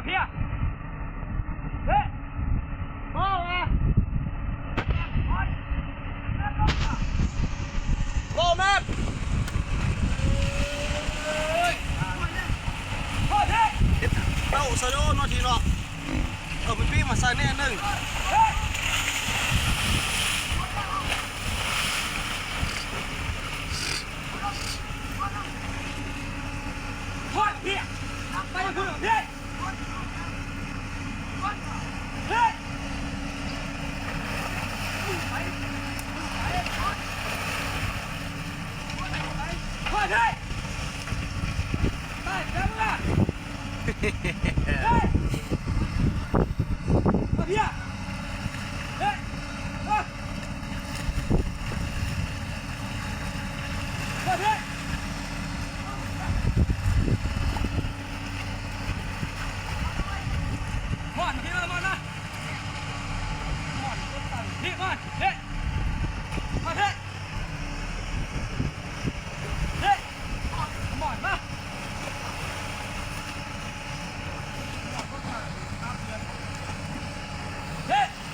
พียเฮ้ยโอ้ยโลแมพเต้าสะโดนนาทีเนาะมันปีมาใส่แน่หนึ่งพ่อเพียไปคุณเพียเฮ้ยพ่อเฮ้ยไปเร็วนะเฮ้ยมาเพียเฮ้ยมาเฮ้ยมอนพี่มานะมอนนี่มอนเฮ้ย